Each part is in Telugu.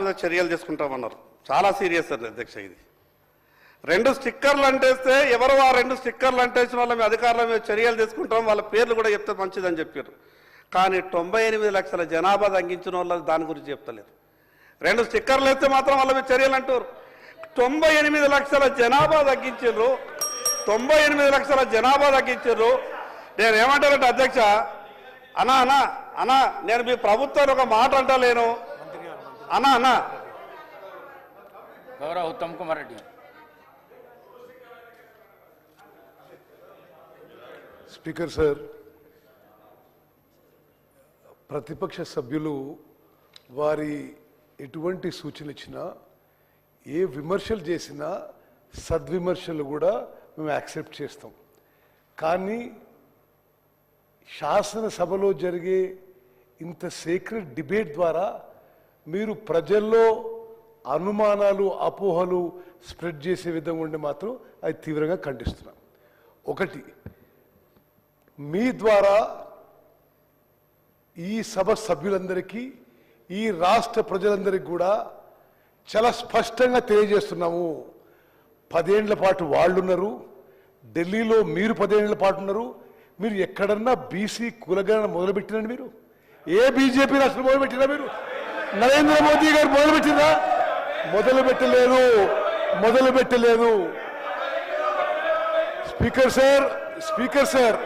మీద చర్యలు తీసుకుంటామన్నారు. చాలా సీరియస్ అండి అధ్యక్ష. ఇది 2 స్టిక్కర్లు అంటేస్తే ఎవరు ఆ 2 స్టిక్కర్లు అంటేసిన వాళ్ళ మీద అధికారుల మీద చర్యలు తీసుకుంటాం, వాళ్ళ పేర్లు కూడా చెప్తే మంచిదని చెప్పారు. కానీ 98 లక్షల జనాభా తగ్గించిన వాళ్ళు దాని గురించి చెప్తలేరు. 2 స్టిక్కర్లు వేస్తే మాత్రం వాళ్ళ మీద చర్యలు అంటారు. 98 లక్షల జనాభా తగ్గించారు. 98 లక్షల జనాభా తగ్గించారు. నేను ఏమంటానంటే అధ్యక్ష, అన్నా నేను మీ ప్రభుత్వాన్ని ఒక మాట అంటలేను అన్నా. గౌరవ ఉత్తమ్ కుమార్ రెడ్డి. స్పీకర్ సార్, ప్రతిపక్ష సభ్యులు వారి ఎటువంటి సూచనలు ఇచ్చినా, ఏ విమర్శలు చేసినా సద్విమర్శలు కూడా మేము యాక్సెప్ట్ చేస్తాం. కానీ శాసనసభలో జరిగే ఇంత సీక్రెట్ డిబేట్ ద్వారా మీరు ప్రజల్లో అనుమానాలు, అపోహలు స్ప్రెడ్ చేసే విధంగా ఉండి మాత్రం అది తీవ్రంగా ఖండిస్తున్నాం. ఒకటి, మీ ద్వారా ఈ సభ సభ్యులందరికీ, ఈ రాష్ట్ర ప్రజలందరికీ కూడా చాలా స్పష్టంగా తెలియజేస్తున్నాము. 10 ఏళ్ల పాటు వాళ్ళున్నారు, ఢిల్లీలో మీరు 10 ఏళ్ల పాటు ఉన్నారు. మీరు ఎక్కడన్నా బీసీ కులగణన మొదలుపెట్టినండి? మీరు ఏ బీజేపీ రాష్ట్రం మొదలుపెట్టినా? మీరు నరేంద్ర మోదీ గారు మొదలుపెట్టినా? మొదలుపెట్టలేదు. స్పీకర్ సార్,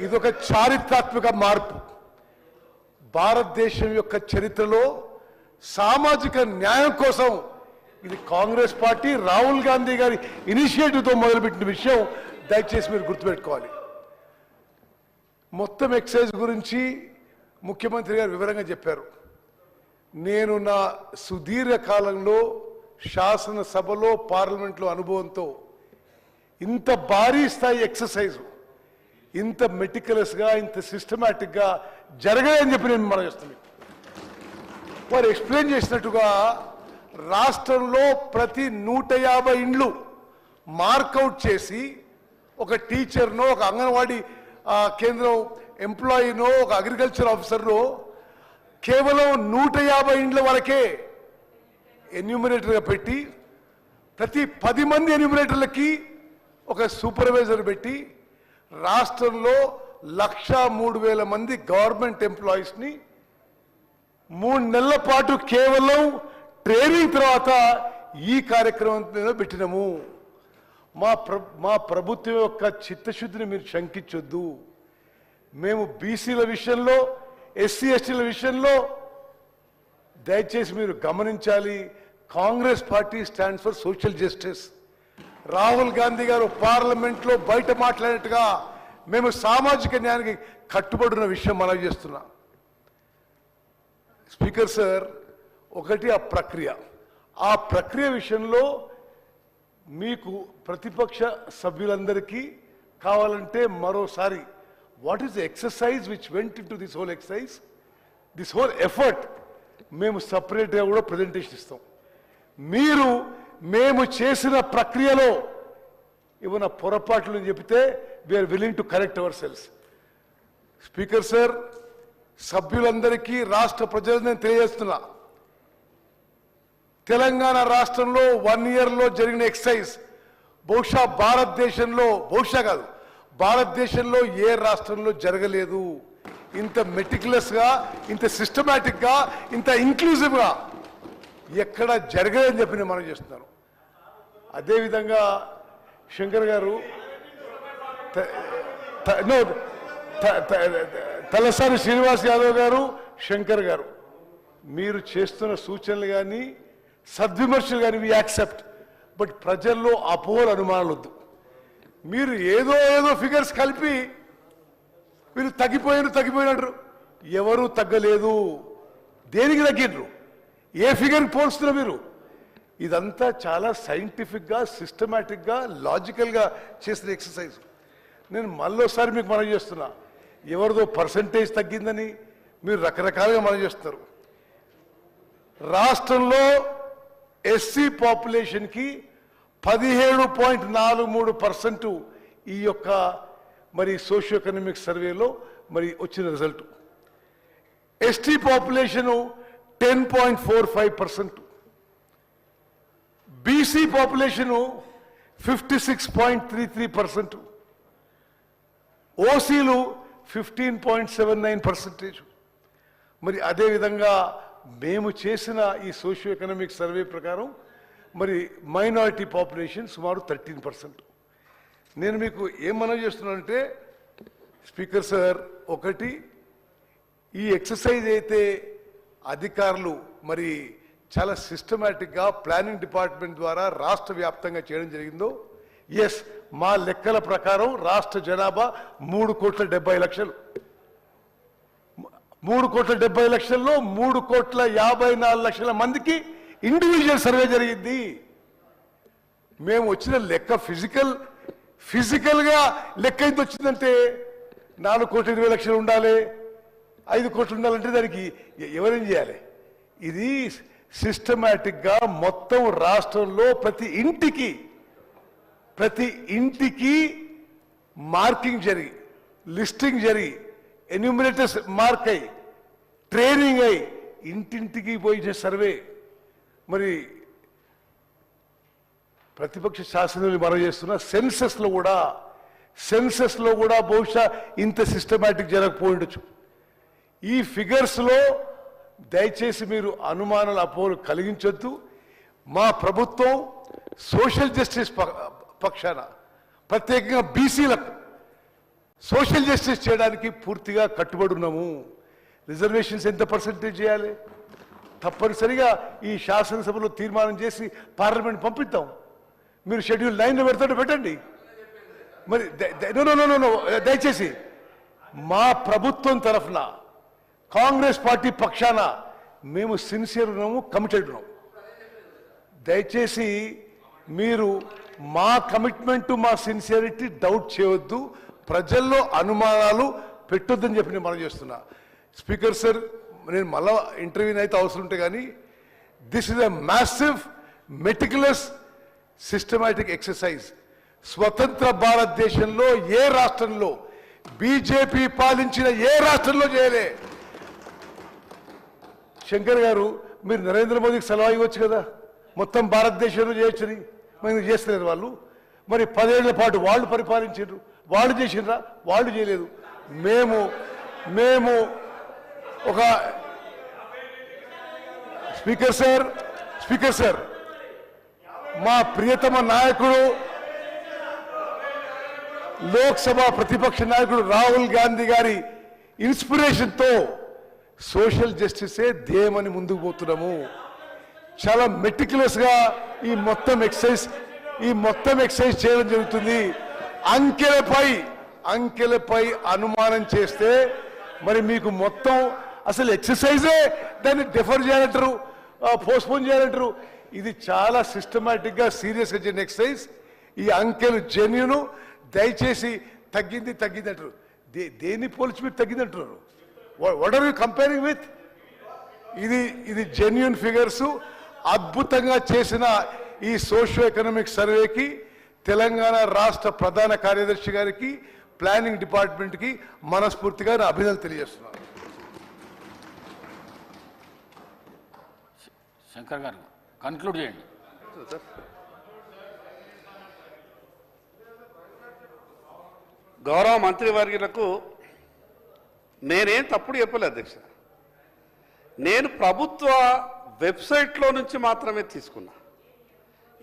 ఇదొక చారిత్రాత్మక మార్పు. భారతదేశం యొక్క చరిత్రలో సామాజిక న్యాయం కోసం ఇది కాంగ్రెస్ పార్టీ రాహుల్ గాంధీ గారి ఇనిషియేటివ్తో మొదలుపెట్టిన విషయం దయచేసి మీరు గుర్తుపెట్టుకోవాలి. మొత్తం ఎక్సైజ్ గురించి ముఖ్యమంత్రి గారు వివరంగా చెప్పారు. నేను నా సుదీర్ఘ కాలంలో శాసనసభలో, పార్లమెంట్లో అనుభవంతో ఇంత భారీ స్థాయి ఎక్సర్సైజు ఇంత మెటికులస్గా, ఇంత సిస్టమేటిక్గా జరగదని చెప్పి నేను మనం చేస్తున్నాను. వారు ఎక్స్ప్లెయిన్ చేసినట్టుగా రాష్ట్రంలో ప్రతి 150 ఇండ్లు మార్కౌట్ చేసి ఒక టీచర్నో, ఒక అంగన్వాడీ కేంద్రం ఎంప్లాయీనో, ఒక అగ్రికల్చర్ ఆఫీసర్నో కేవలం 150 ఇండ్ల వరకే ఎన్యూమినేటర్గా పెట్టి, ప్రతి 10 మంది ఎన్యూమినేటర్లకి ఒక సూపర్వైజర్ పెట్టి రాష్ట్రంలో 1,03,000 మంది గవర్నమెంట్ ఎంప్లాయీస్ని 3 నెలల పాటు కేవలం ట్రైనింగ్ తర్వాత ఈ కార్యక్రమం పెట్టినాము. మా ప్రభుత్వం యొక్క చిత్తశుద్ధిని మీరు శంకించొద్దు. మేము బీసీల విషయంలో, ఎస్సీ ఎస్టీల విషయంలో దయచేసి మీరు గమనించాలి. Congress party stands for social justice. Rahul Gandhi గారు పార్లమెంట్లో బయట మాట్లాడినట్టుగా మేము సామాజిక న్యాయానికి కట్టుబడిన విషయం మనం చేస్తున్నా. స్పీకర్ సార్, ఒకటి ఆ ప్రక్రియ విషయంలో మీకు ప్రతిపక్ష సభ్యులందరికీ కావాలంటే మరోసారి what is the exercise which went in to this whole exercise, this whole effort మేము సపరేట్గా కూడా ప్రజెంటేషన్ ఇస్తాం. మీరు మేము చేసిన ప్రక్రియలో ఏమైనా పొరపాట్లు చెబితే we are willing to correct ourselves. Speaker sir, సభ్యులందరికీ, రాష్ట్ర ప్రజలకు నేను తెలియజేస్తున్నా, తెలంగాణ రాష్ట్రంలో 1 ఇయర్లో జరిగిన ఎక్సైజ్ బహుశా భారతదేశంలో ఏ రాష్ట్రంలో జరగలేదు. ఇంత మెటికులస్గా, ఇంత సిస్టమేటిక్గా, ఇంత ఇంక్లూజివ్గా ఎక్కడ జరగలేదని చెప్పి నేను మనం చేస్తున్నాను. అదేవిధంగా శంకర్ గారు, తలసాని శ్రీనివాస్ యాదవ్ గారు, శంకర్ గారు, మీరు చేస్తున్న సూచనలు కానీ సద్విమర్శలు కానీ వి యాక్సెప్ట్. బట్ ప్రజల్లో అపోహలు, అనుమానాలు వద్దు. మీరు ఏదో ఫిగర్స్ కలిపి మీరు తగ్గిపోయినట్టు. ఎవరు తగ్గలేదు. దేనికి తగ్గినరు? ఏ ఫిగర్కి పోల్స్తున్నారు మీరు? ఇదంతా చాలా సైంటిఫిక్గా, సిస్టమేటిక్గా, లాజికల్గా చేసిన ఎక్సర్సైజ్. నేను మళ్ళోసారి మీకు మనం చేస్తున్నా, ఎవరిదో పర్సంటేజ్ తగ్గిందని మీరు రకరకాలుగా మనం చేస్తున్నారు. రాష్ట్రంలో ఎస్సీ పాపులేషన్కి 17.43% ఈ యొక్క మరి సోషియో ఎకనామిక్ సర్వేలో మరి వచ్చిన result. ST population 10.45%. BC population 56.33%. ఓసీలు 15.79%. మరి అదేవిధంగా మేము చేసిన ఈ సోషియో ఎకనామిక్ సర్వే ప్రకారం మరి మైనారిటీ పాపులేషన్ సుమారు 13%. నేను మీకు ఏం మనవి చేస్తున్నానంటే స్పీకర్ సార్, ఒకటి ఈ ఎక్సర్సైజ్ అయితే అధికారులు మరి చాలా సిస్టమేటిక్గా ప్లానింగ్ డిపార్ట్మెంట్ ద్వారా రాష్ట్ర వ్యాప్తంగా చేయడం జరిగిందో, ఎస్, మా లెక్కల ప్రకారం రాష్ట్ర జనాభా 3,70,00,000. 3,70,00,000లో 3,54,00,000 మందికి ఇండివిజువల్ సర్వే జరిగింది. మేము వచ్చిన లెక్క ఫిజికల్గా లెక్క ఎంత వచ్చిందంటే 4,20,00,000 ఉండాలి, 5 కోట్లు ఉండాలంటే దానికి ఎవరేం చేయాలి? ఇది సిస్టమేటిక్గా మొత్తం రాష్ట్రంలో ప్రతి ఇంటికి మార్కింగ్ జరిగి, లిస్టింగ్ జరిగి, ఎన్యూమినేటర్స్ మార్క్ అయ్యి, ట్రైనింగ్ అయ్యి, ఇంటింటికి పోయిన సర్వే. మరి ప్రతిపక్ష శాసనసభ్యులు మనం చేస్తున్న సెన్సస్లో కూడా బహుశా ఇంత సిస్టమేటిక్ జరగకపోయిండొచ్చు. ఈ ఫిగర్స్లో దయచేసి మీరు అనుమానాలు, అపోహలు కలిగించొద్దు. మా ప్రభుత్వం సోషల్ జస్టిస్ పక్షాన, ప్రత్యేకంగా బీసీలకు సోషల్ జస్టిస్ చేయడానికి పూర్తిగా కట్టుబడి ఉన్నాము. రిజర్వేషన్స్ ఎంత పర్సెంటేజ్ చేయాలి? తప్పనిసరిగా ఈ శాసనసభలో తీర్మానం చేసి పార్లమెంట్ పంపిద్దాం. మీరు షెడ్యూల్ 9లో పెడతాడు, పెట్టండి. మరి దయచేసి మా ప్రభుత్వం తరఫున కాంగ్రెస్ పార్టీ పక్షాన మేము సిన్సియర్ ఉన్నాము, కమిటెడ్ ఉన్నాము. దయచేసి మీరు మా కమిట్మెంట్, మా సిన్సియరిటీ డౌట్ చేయవద్దు, ప్రజల్లో అనుమానాలు పెట్టొద్దని చెప్పి నేను మనం చేస్తున్నా. స్పీకర్ సార్, నేను మళ్ళా ఇంటర్వ్యూని అయితే అవసరం ఉంటే కానీ this is a massive meticulous systematic exercise. స్వతంత్ర భారతదేశంలో ఏ రాష్ట్రంలో, బీజేపీ పాలించిన ఏ రాష్ట్రంలో చేయలే. శంకర్ గారు, మీరు నరేంద్ర మోదీకి సలహా ఇవ్వచ్చు కదా, మొత్తం భారతదేశంలో చేయొచ్చని. మరి చేస్తలేరు వాళ్ళు. మరి 10 ఏళ్ల పాటు వాళ్ళు పరిపాలించారు, వాళ్ళు చేసినరా? వాళ్ళు చేయలేదు. మేము ఒక స్పీకర్ సార్, మా ప్రియతమ నాయకుడు, లోక్సభ ప్రతిపక్ష నాయకుడు రాహుల్ గాంధీ గారి ఇన్స్పిరేషన్తో సోషల్ జస్టిసే ధ్యేయమని ముందుకు పోతున్నాము. చాలా మెటిక్యులస్ గా ఈ మొత్తం ఎక్సైజ్ చేయడం జరుగుతుంది. అంకెలపై అనుమానం చేస్తే మరి మీకు మొత్తం అసలు ఎక్సర్సైజే దాన్ని డిఫర్ చేయాలంటారు, పోస్ట్పోన్ చేయాలంటారు. ఇది చాలా సిస్టమేటిక్ గా సీరియస్ గా జరిగిన ఎక్సర్సైజ్. ఈ అంకెలు జెన్యూన్. దయచేసి తగ్గింది అంటారు. దేన్ని పోల్చి మీరు తగ్గింది అంటున్నారు? What are you comparing with? ఇది జెన్యూన్ ఫిగర్స్. అద్భుతంగా చేసిన ఈ సోషియో ఎకనామిక్ సర్వేకి తెలంగాణ రాష్ట్ర ప్రధాన కార్యదర్శి గారికి, ప్లానింగ్ డిపార్ట్మెంట్ కి మనస్ఫూర్తిగా నా అభినందనలు తెలియజేస్తున్నాను. శంకర్ గారు కన్క్లూడ్ చేయండి. గౌరవ మంత్రివర్యులకు నేనేం తప్పుడు చెప్పలేదు అధ్యక్ష. నేను ప్రభుత్వ వెబ్సైట్లో నుంచి మాత్రమే తీసుకున్నా.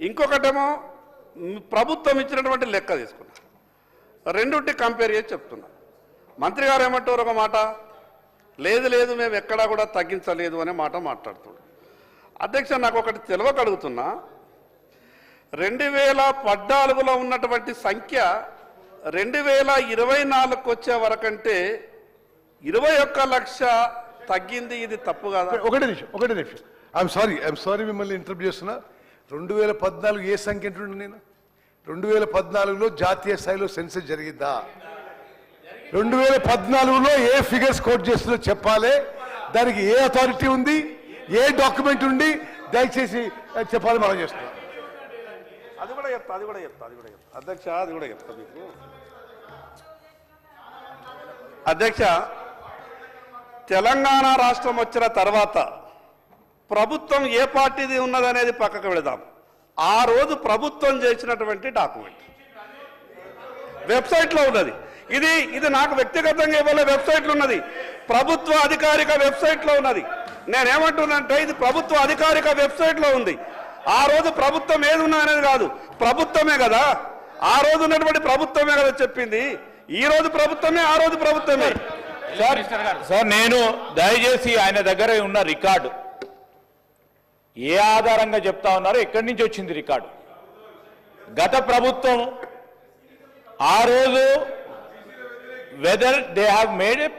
ఇంకొకటేమో ప్రభుత్వం ఇచ్చినటువంటి లెక్క తీసుకున్నా. రెండుంటి కంపేర్ చేసి చెప్తున్నా. మంత్రి గారు ఏమంటారు ఒక మాట, లేదు మేము ఎక్కడా కూడా తగ్గించలేదు అనే మాట మాట్లాడుతున్నాడు. అధ్యక్ష, నాకు ఒకటి తెలియకడుగుతున్నా. 2014లో ఉన్నటువంటి సంఖ్య 2024కు వచ్చే వరకంటే 21 లక్ష తగ్గింది. ఇది తప్పు కాదా? ఒకటే నిమిషం. ఐఎమ్ సారీ మిమ్మల్ని ఇంటరప్ట్ చేస్తున్నా. 2014 ఏ సంఖ్య అంటున్నా నేను? 2014లో జాతీయ స్థాయిలో సెన్సస్ జరిగిందా? 2014లో ఏ ఫిగర్స్ కోట్ చేస్తుందో చెప్పాలి. దానికి ఏ అథారిటీ ఉంది, ఏ డాక్యుమెంట్ ఉంది, దయచేసి చెప్పాలి. మనం చేస్తున్నాం. అది కూడా చెప్తా అధ్యక్ష, అది కూడా చెప్తా మీకు. అధ్యక్ష, తెలంగాణ రాష్ట్రం వచ్చిన తర్వాత ప్రభుత్వం ఏ పార్టీది ఉన్నదనేది పక్కకు పెడదాం. ఆ రోజు ప్రభుత్వం చేసినటువంటి డాక్యుమెంట్ వెబ్సైట్లో ఉన్నది. ఇది నాకు వ్యక్తిగతంగా ఇవ్వలే, వెబ్సైట్లో ఉన్నది, ప్రభుత్వ అధికారిక వెబ్సైట్లో ఉన్నది. నేనేమంటున్నానంటే ఇది ప్రభుత్వ అధికారిక వెబ్సైట్లో ఉంది. ఆ రోజు ప్రభుత్వం ఏది ఉన్నా అనేది కాదు, ప్రభుత్వమే కదా, ఆ రోజు ఉన్నటువంటి ప్రభుత్వమే కదా చెప్పింది. ఈ రోజు ప్రభుత్వమే, ఆ రోజు ప్రభుత్వమే. సార్ నేను దయచేసి ఆయన దగ్గర ఉన్న రికార్డు ఏ ఆధారంగా చెప్తా ఉన్నారో, ఎక్కడి నుంచి వచ్చింది రికార్డు? గత ప్రభుత్వం ఆ రోజు whether they have made A